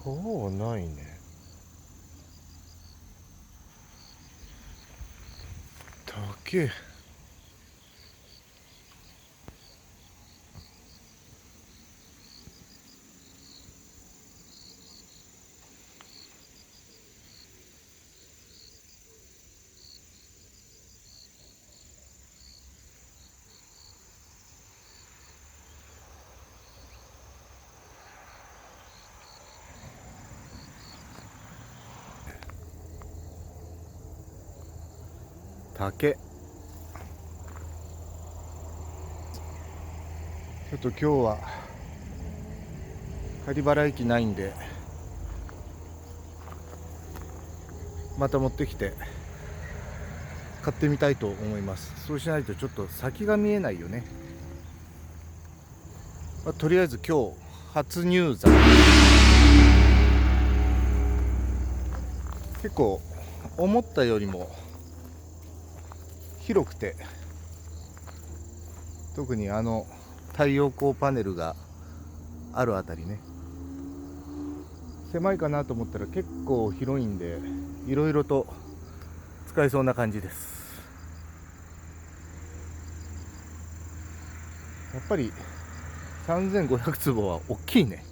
川はないね。竹。竹。ちょっと今日は仮払い機ないんで、また持ってきて買ってみたいと思います。そうしないとちょっと先が見えないよね。とりあえず今日初入山、結構思ったよりも広くて、特に太陽光パネルがあるあたりね、狭いかなと思ったら結構広いんで、いろいろと使えそうな感じです。やっぱり3500坪は大きいね。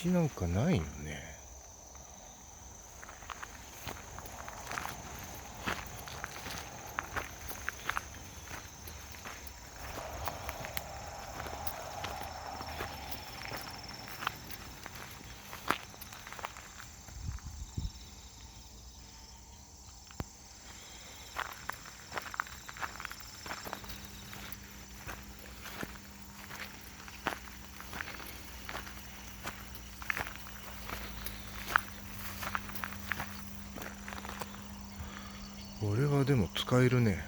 道なんかないよね。これはでも使えるね。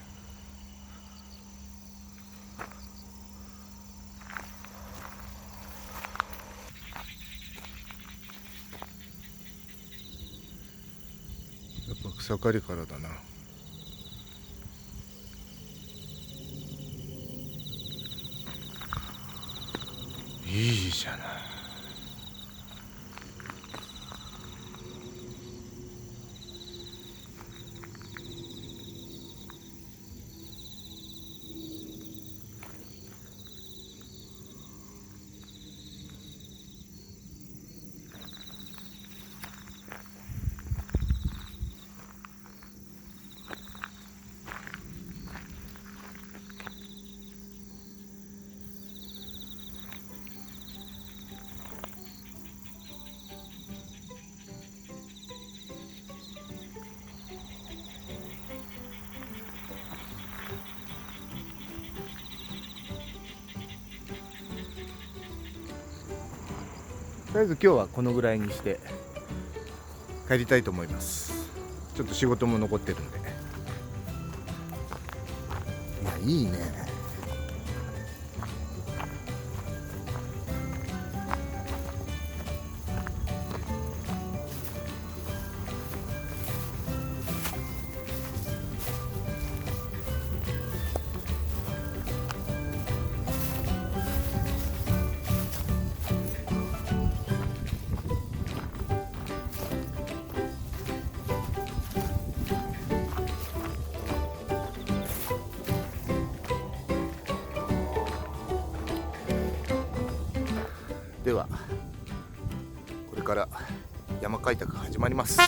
やっぱ草刈りからだな。いいじゃない。とりあえず今日はこのぐらいにして帰りたいと思います。ちょっと仕事も残ってるんで。いいね。ではこれから山開拓始まります。